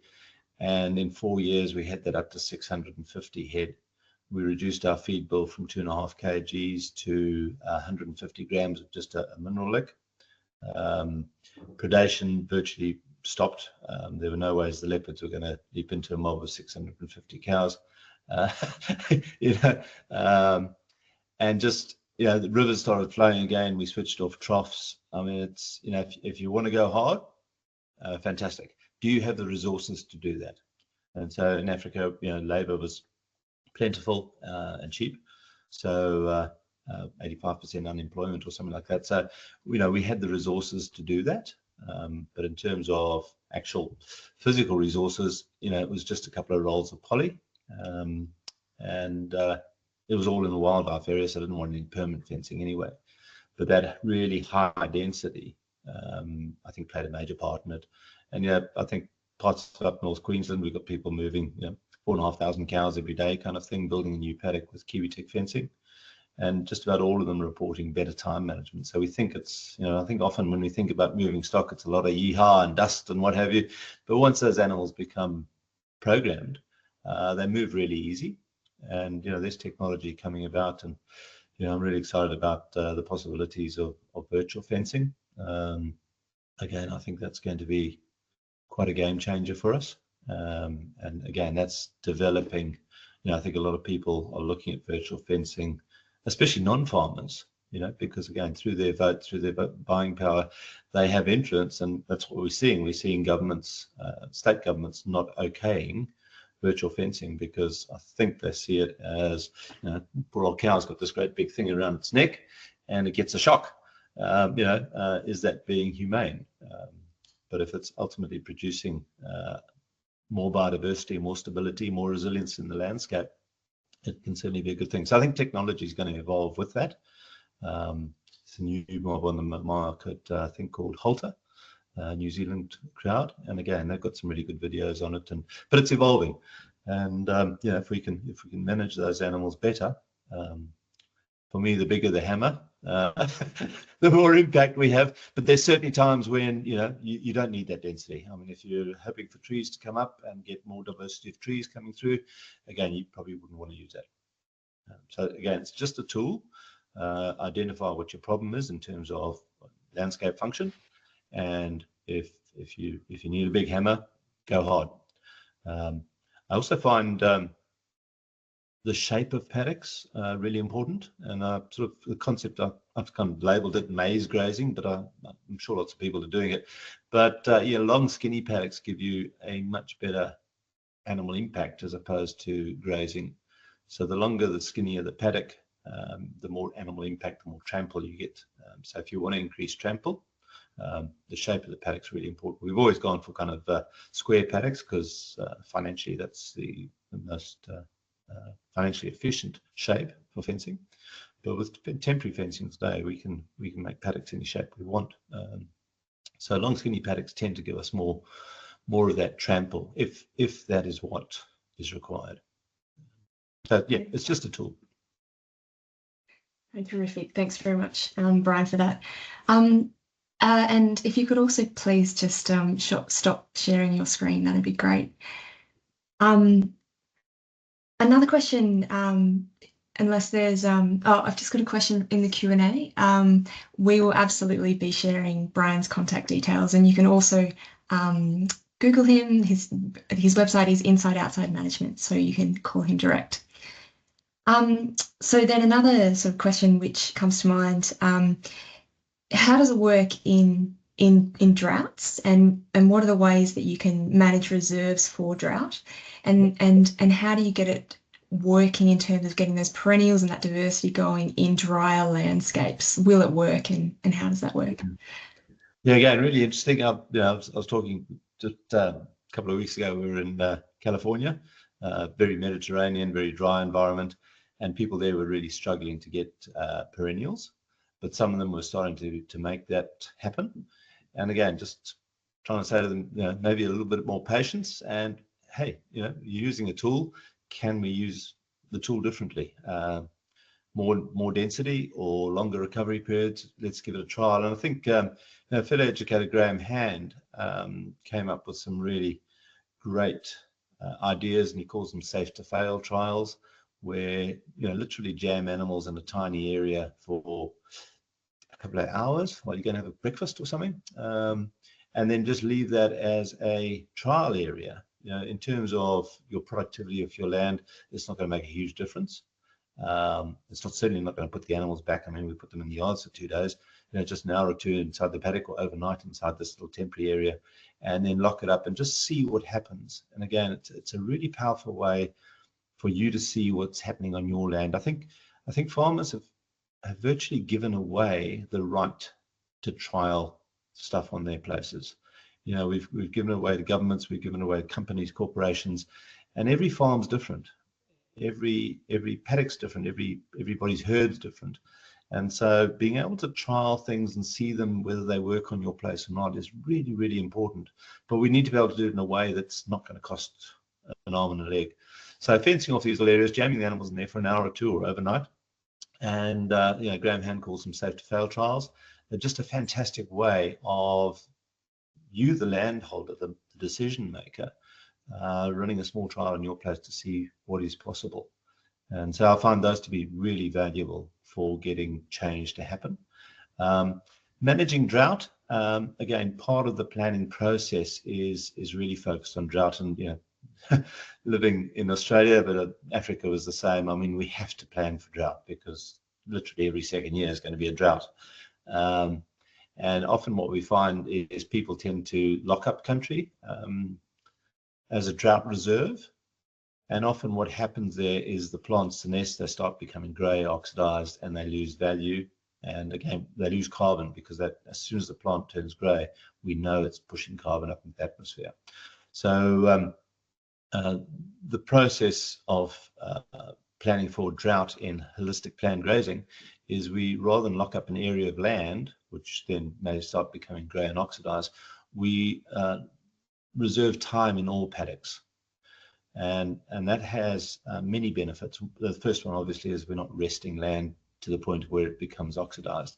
and in 4 years we had that up to 650 head. We reduced our feed bill from 2.5 kgs to 150 grams of just a mineral lick. Predation virtually stopped. There were no ways the leopards were going to leap into a mob of 650 cows. You know, and just, you know, the rivers started flowing again. We switched off troughs. I mean, it's, you know, if you want to go hard, fantastic. Do you have the resources to do that? And so in Africa, you know, labor was plentiful and cheap. So 85% unemployment or something like that. So, you know, we had the resources to do that. But in terms of actual physical resources, you know, it was just a couple of rolls of poly. And it was all in the wildlife area, so I didn't want any permanent fencing anyway. But that really high density, I think, played a major part in it. And yeah, I think parts of up North Queensland, we've got people moving, you know, 4,500 cows every day kind of thing, building a new paddock with Kiwi tick fencing. And just about all of them reporting better time management. So we think it's, you know, I think often when we think about moving stock, it's a lot of yeehaw and dust and what have you. But once those animals become programmed, they move really easy. And, you know, there's technology coming about, and, you know, I'm really excited about the possibilities of virtual fencing. Again, I think that's going to be quite a game changer for us. And again, that's developing. You know, I think a lot of people are looking at virtual fencing, especially non-farmers, you know, because again, through their vote, through their buying power, they have influence, and that's what we're seeing. We're seeing governments, state governments, not okaying virtual fencing because I think they see it as, you know, poor old cow's got this great big thing around its neck, and it gets a shock. You know, is that being humane? But if it's ultimately producing more biodiversity, more stability, more resilience in the landscape, it can certainly be a good thing. So I think technology is going to evolve with that. It's a new mob on the market, I think, called Halter, New Zealand crowd, and again, they've got some really good videos on it. But it's evolving, and you know, if we can manage those animals better, for me, the bigger the hammer, the more impact we have. But there's certainly times when, you know, you don't need that density. I mean, if you're hoping for trees to come up and get more diversity of trees coming through, again, you probably wouldn't want to use that. So again, it's just a tool. Identify what your problem is in terms of landscape function, and if you need a big hammer, go hard. I also find The shape of paddocks really important, and sort of the concept I've kind of labelled it maize grazing, but I'm sure lots of people are doing it. But yeah, long skinny paddocks give you a much better animal impact as opposed to grazing. So the longer, the skinnier the paddock, the more animal impact, the more trample you get. So if you want to increase trample, the shape of the paddock is really important. We've always gone for kind of square paddocks because financially that's the most financially efficient shape for fencing. But with temporary fencing today, we can make paddocks any shape we want. So long skinny paddocks tend to give us more of that trample if that is what is required. So yeah, it's just a tool. Terrific. Thanks very much, Brian, for that. And if you could also please just stop sharing your screen, that'd be great. Another question, unless there's, I've just got a question in the Q&A. We will absolutely be sharing Brian's contact details, and you can also Google him. His website is Inside Outside Management, so you can call him direct. So then another sort of question which comes to mind, how does it work in droughts, and what are the ways that you can manage reserves for drought, and how do you get it working in terms of getting those perennials and that diversity going in drier landscapes? Will it work, and how does that work? Yeah, again, really interesting. I was talking just a couple of weeks ago. We were in California, very Mediterranean, very dry environment, and people there were really struggling to get perennials, but some of them were starting to make that happen. And again, just trying to say to them, maybe a little bit more patience, and hey, you're using a tool. Can we use the tool differently? More density or longer recovery periods? Let's give it a trial. And I think fellow educator Graham Hand came up with some really great ideas, and he calls them safe to fail trials, where literally jam animals in a tiny area for a couple of hours while you're going to have a breakfast or something, and then just leave that as a trial area. In terms of your productivity of your land, it's not going to make a huge difference. It's certainly not going to put the animals back. I mean, we put them in the yards for 2 days, just an hour or two inside the paddock or overnight inside this little temporary area, and then lock it up and just see what happens. And again, it's a really powerful way for you to see what's happening on your land. I think farmers have virtually given away the right to trial stuff on their places. We've given away to governments, we've given away to companies, corporations, and every farm's different. Every paddock's different. Everybody's herd's different. And so being able to trial things and see them, whether they work on your place or not, is really, really important. But we need to be able to do it in a way that's not going to cost an arm and a leg. So fencing off these little areas, jamming the animals in there for an hour or two or overnight. And Graham Hand calls them safe to fail trials. They're just a fantastic way of you, the landholder, the decision maker, running a small trial in your place to see what is possible. And so I find those to be really valuable for getting change to happen. Managing drought, again, part of the planning process is really focused on drought. And living in Australia, but Africa was the same. I mean, we have to plan for drought because literally every second year is going to be a drought. And often what we find is people tend to lock up country as a drought reserve. And often what happens there is the plants, the nests, they start becoming grey, oxidized, and they lose value. And again, they lose carbon because that as soon as the plant turns grey, we know it's pushing carbon up into the atmosphere. So the process of planning for drought in holistic planned grazing is we, rather than lock up an area of land, which then may start becoming grey and oxidized, we reserve time in all paddocks. And that has many benefits. The first one, obviously, is we're not resting land to the point where it becomes oxidized.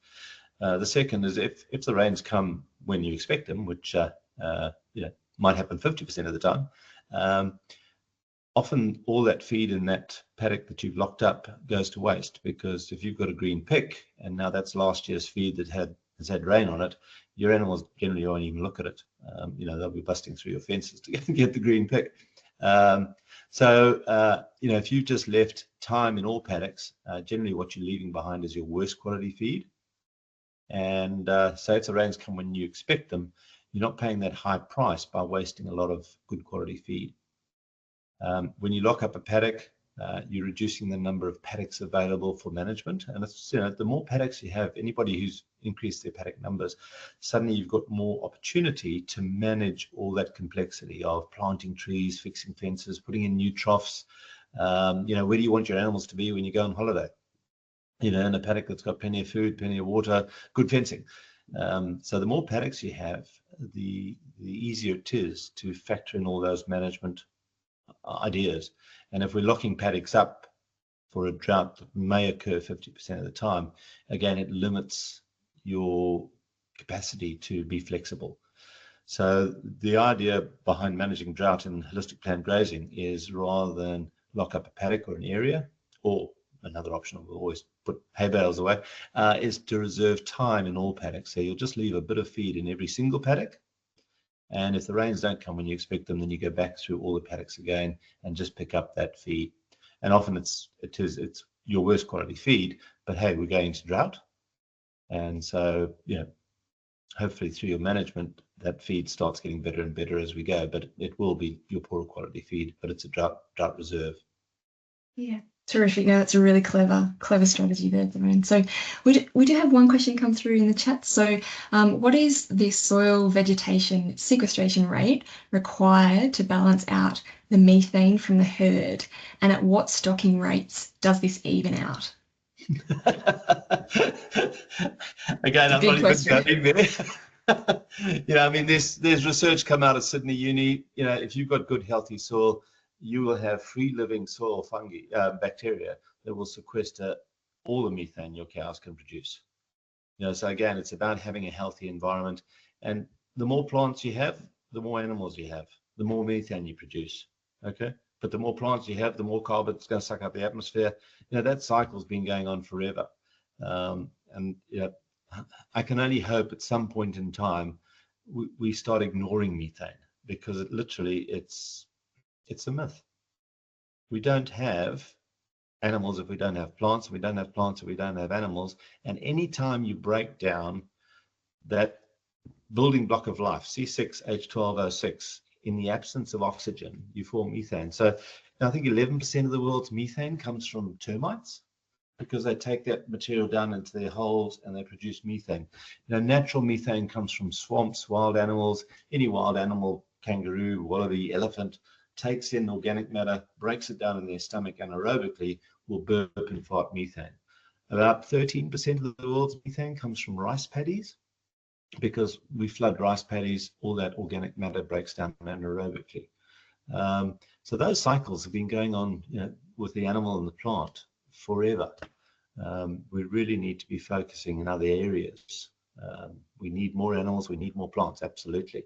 The second is if the rains come when you expect them, which might happen 50% of the time, often all that feed in that paddock that you've locked up goes to waste, because if you've got a green pick and now that's last year's feed that has had rain on it, your animals generally won't even look at it. They'll be busting through your fences to get the green pick. If you've just left thyme in all paddocks, generally what you're leaving behind is your worst quality feed. And say if the rains come when you expect them, you're not paying that high price by wasting a lot of good quality feed. When you lock up a paddock, you're reducing the number of paddocks available for management. And it's, the more paddocks you have, anybody who's increased their paddock numbers, suddenly you've got more opportunity to manage all that complexity of planting trees, fixing fences, putting in new troughs. Where do you want your animals to be when you go on holiday? In a paddock that's got plenty of food, plenty of water, good fencing. So the more paddocks you have, the easier it is to factor in all those management ideas. And if we're locking paddocks up for a drought that may occur 50% of the time, again, it limits your capacity to be flexible. So the idea behind managing drought in holistic planned grazing is, rather than lock up a paddock or an area, or another option we'll always put hay bales away, is to reserve time in all paddocks. So you'll just leave a bit of feed in every single paddock. And if the rains don't come when you expect them, then you go back through all the paddocks again and just pick up that feed. And often it's your worst quality feed, but hey, we're going to drought. And so, hopefully through your management, that feed starts getting better and better as we go, but it will be your poorer quality feed, but it's a drought reserve. Yeah, terrific. No, that's a really clever strategy there, Brian. So we do have one question come through in the chat. So what is the soil vegetation sequestration rate required to balance out the methane from the herd? And at what stocking rates does this even out? Again, I'm not even going there. There's research come out of Sydney Uni. If you've got good, healthy soil, you will have free-living soil fungi, bacteria that will sequester all the methane your cows can produce. So again, it's about having a healthy environment. And the more plants you have, the more animals you have, the more methane you produce. Okay? But the more plants you have, the more carbon it's going to suck up the atmosphere. That cycle's been going on forever. I can only hope at some point in time we start ignoring methane, because it's a myth. We don't have animals if we don't have plants. We don't have plants if we don't have animals. And anytime you break down that building block of life, C6H12O6, in the absence of oxygen, you form methane. So I think 11% of the world's methane comes from termites, because they take that material down into their holes and they produce methane. Natural methane comes from swamps, wild animals. Any wild animal, kangaroo, wallaby, elephant, takes in organic matter, breaks it down in their stomach, and aerobically will burp and fart methane. About 13% of the world's methane comes from rice paddies, because we flood rice paddies, all that organic matter breaks down anaerobically. So those cycles have been going on, with the animal and the plant forever. We really need to be focusing in other areas. We need more animals, we need more plants, absolutely.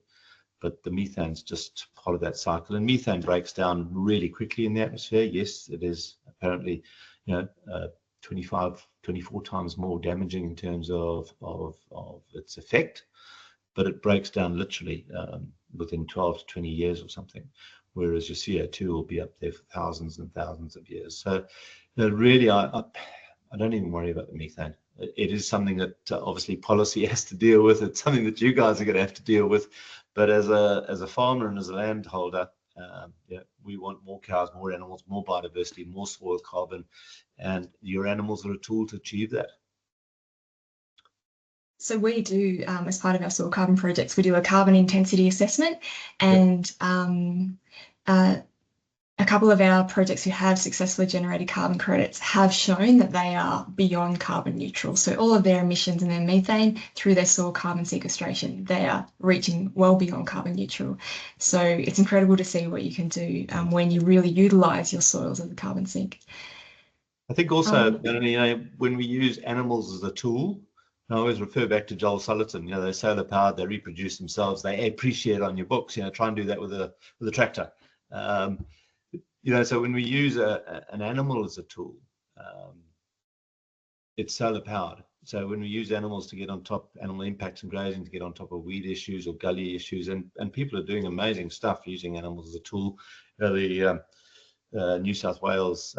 But the methane's just part of that cycle. And methane breaks down really quickly in the atmosphere. Yes, it is apparently, 24 times more damaging in terms of its effect, but it breaks down literally within 12 to 20 years or something, whereas your CO2 will be up there for thousands and thousands of years. So really, I don't even worry about the methane. It is something that obviously policy has to deal with. It's something that you guys are going to have to deal with. But as a farmer and as a landholder, we want more cows, more animals, more biodiversity, more soil carbon, and your animals are a tool to achieve that. So we do, as part of our soil carbon projects, we do a carbon intensity assessment, and a couple of our projects who have successfully generated carbon credits have shown that they are beyond carbon neutral. So all of their emissions and their methane through their soil carbon sequestration, they are reaching well beyond carbon neutral. So it's incredible to see what you can do when you really utilise your soils as a carbon sink. I think also, when we use animals as a tool, I always refer back to Joel Salatin. They're solar powered, they reproduce themselves, they appreciate on your books. Try and do that with a tractor. So when we use an animal as a tool, it's solar powered. So when we use animals to get on top, animal impacts and grazing to get on top of weed issues or gully issues, and people are doing amazing stuff using animals as a tool. The New South Wales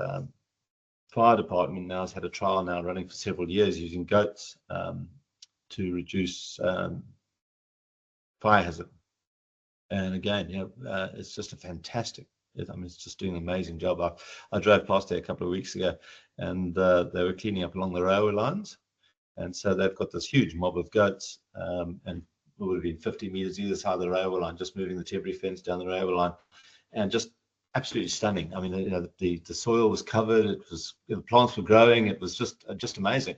Fire Department now has had a trial now running for several years using goats to reduce fire hazard. And again, it's just a fantastic. I mean, it's just doing an amazing job. I drove past there a couple of weeks ago, and they were cleaning up along the railway lines. And so they've got this huge mob of goats, and it would have been 50 meters either side of the railway line, just moving the temporary fence down the railway line, and just absolutely stunning. I mean, the soil was covered. It was, the plants were growing. It was just amazing.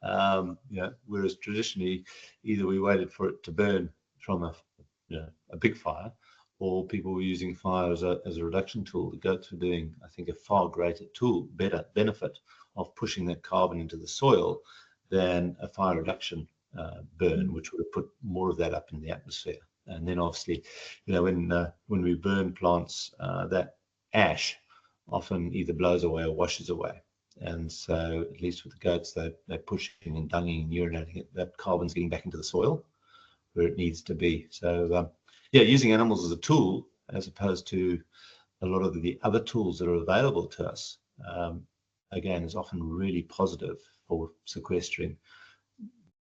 Whereas traditionally, either we waited for it to burn from a big fire, or people were using fire as a reduction tool. The goats were doing, I think, a far greater better benefit of pushing that carbon into the soil than a fire reduction burn, which would have put more of that up in the atmosphere. And then obviously, when we burn plants, that ash often either blows away or washes away. And so at least with the goats, they're pushing and dunging and urinating it, that carbon's getting back into the soil where it needs to be. So using animals as a tool as opposed to a lot of the other tools that are available to us, again, is often really positive for sequestering.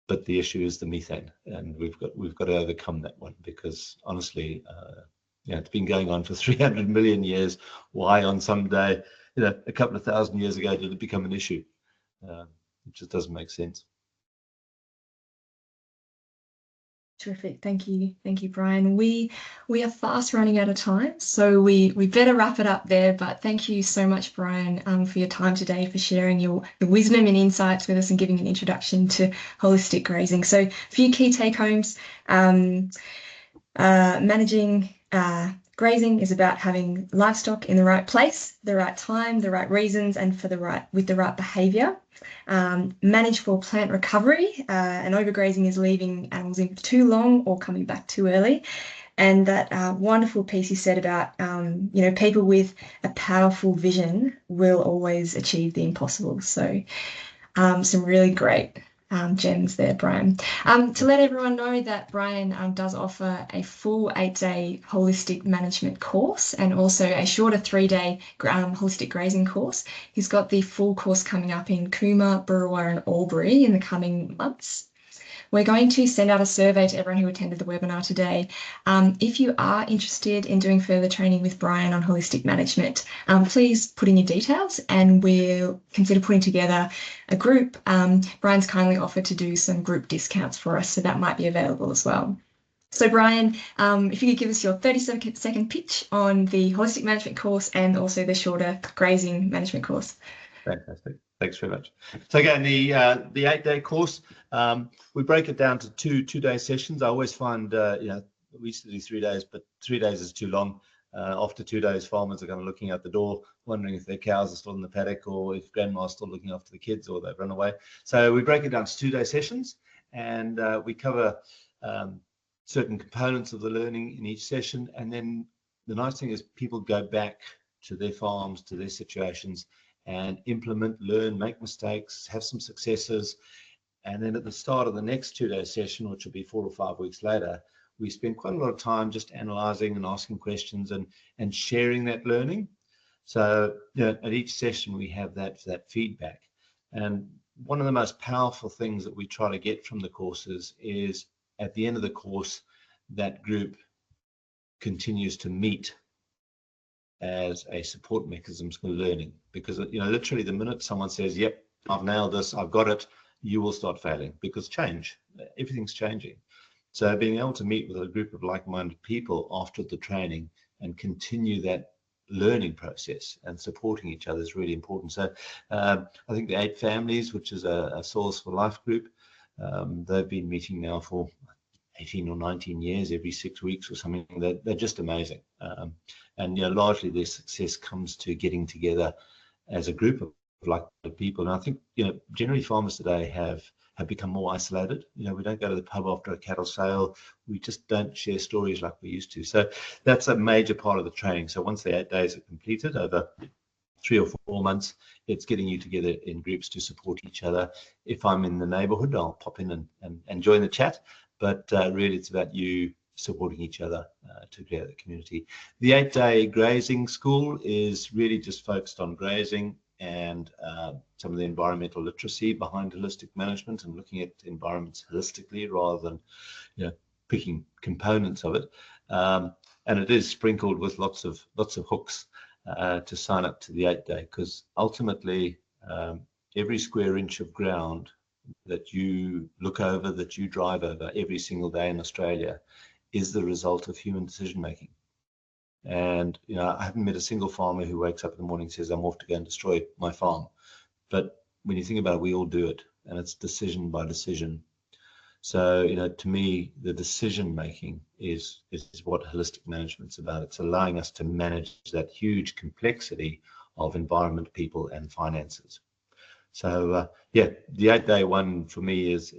But the issue is the methane, and we've got to overcome that one, because honestly, it's been going on for 300 million years. Why on some day, a couple of thousand years ago, did it become an issue? It just doesn't make sense. Terrific. Thank you, Brian. We are fast running out of time, so we better wrap it up there. But thank you so much, Brian, for your time today, for sharing your wisdom and insights with us and giving an introduction to holistic grazing. So a few key take-homes. Managing grazing is about having livestock in the right place, the right time, the right reasons, and with the right behaviour. Manage for plant recovery, and overgrazing is leaving animals in for too long or coming back too early. And that wonderful piece you said about, people with a powerful vision will always achieve the impossible. So some really great gems there, Brian. To let everyone know that Brian does offer a full 8-day holistic management course and also a shorter 3-day holistic grazing course. He's got the full course coming up in Cooma, Burrawa and Albury in the coming months. We're going to send out a survey to everyone who attended the webinar today. If you are interested in doing further training with Brian on holistic management, please put in your details and we'll consider putting together a group. Brian's kindly offered to do some group discounts for us, so that might be available as well. So Brian, if you could give us your 30-second pitch on the holistic management course and also the shorter grazing management course. Fantastic. Thanks very much. So again, the 8-day course, we break it down to two-day sessions. I always find, we used to do 3 days, but 3 days is too long. After 2 days, farmers are kind of looking out the door, wondering if their cows are still in the paddock or if grandma's still looking after the kids or they've run away. So we break it down to 2-day sessions, and we cover certain components of the learning in each session. And then the nice thing is people go back to their farms, to their situations, and implement, learn, make mistakes, have some successes. And then at the start of the next 2-day session, which will be 4 or 5 weeks later, we spend quite a lot of time just analyzing and asking questions and sharing that learning. So at each session, we have that feedback. And one of the most powerful things that we try to get from the courses is at the end of the course, that group continues to meet as a support mechanism for learning, because literally the minute someone says, yep, I've nailed this, I've got it, you will start failing, because everything's changing. So being able to meet with a group of like-minded people after the training and continue that learning process and supporting each other is really important. So I think the 8 Families, which is a Soils for Life group, they've been meeting now for 18 or 19 years, every 6 weeks or something. They're just amazing. And largely their success comes to getting together as a group of like-minded people. And I think generally farmers today have become more isolated. We don't go to the pub after a cattle sale. We just don't share stories like we used to. So that's a major part of the training. So once the 8 days are completed over 3 or 4 months, it's getting you together in groups to support each other. If I'm in the neighborhood, I'll pop in and join the chat. But really, it's about you supporting each other to create the community. The 8-day grazing school is really just focused on grazing and some of the environmental literacy behind holistic management and looking at environments holistically rather than, you know, picking components of it. And it is sprinkled with lots of hooks to sign up to the 8-day, because ultimately every square inch of ground that you look over, that you drive over every single day in Australia, is the result of human decision making. And you know, I haven't met a single farmer who wakes up in the morning and says, I'm off to go and destroy my farm. But when you think about it, we all do it, and it's decision by decision. So, you know, to me, the decision making is what holistic management's about. It's allowing us to manage that huge complexity of environment, people, and finances. So, yeah, the 8-day one for me is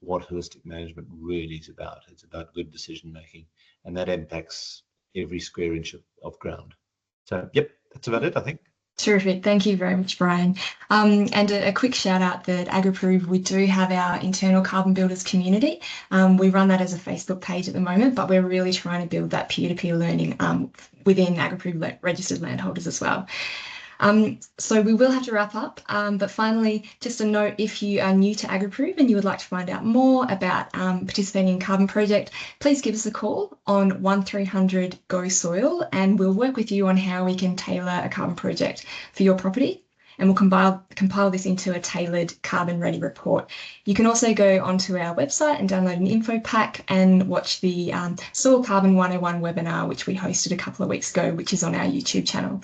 what holistic management really is about. It's about good decision making, and that impacts every square inch of ground. So, yep, that's about it, I think. Terrific. Thank you very much, Brian. And a quick shout out that AgriProve, we do have our internal Carbon Builders community. We run that as a Facebook page at the moment, but we're really trying to build that peer-to-peer learning within AgriProve registered landholders as well. So we will have to wrap up, but finally, just a note, if you are new to AgriProve and you would like to find out more about participating in Carbon Project, please give us a call on 1300 GO SOIL, and we'll work with you on how we can tailor a carbon project for your property, and we'll compile this into a tailored carbon ready report. You can also go onto our website and download an info pack and watch the Soil Carbon 101 webinar, which we hosted a couple of weeks ago, which is on our YouTube channel.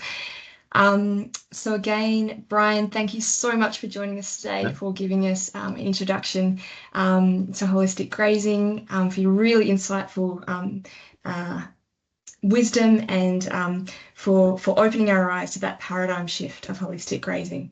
So again, Brian, thank you so much for joining us today, for giving us an introduction to holistic grazing, for your really insightful wisdom, and for opening our eyes to that paradigm shift of holistic grazing.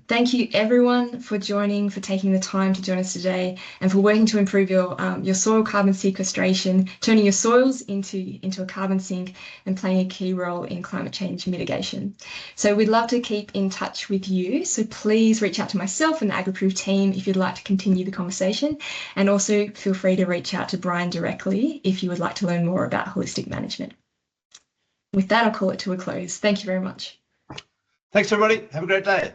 Thank you everyone for joining, for taking the time to join us today, and for working to improve your soil carbon sequestration, turning your soils into a carbon sink, and playing a key role in climate change mitigation. So we'd love to keep in touch with you. So please reach out to myself and the AgriProve team if you'd like to continue the conversation, and also feel free to reach out to Brian directly if you would like to learn more about holistic management. With that, I'll call it to a close. Thank you very much. Thanks, everybody. Have a great day.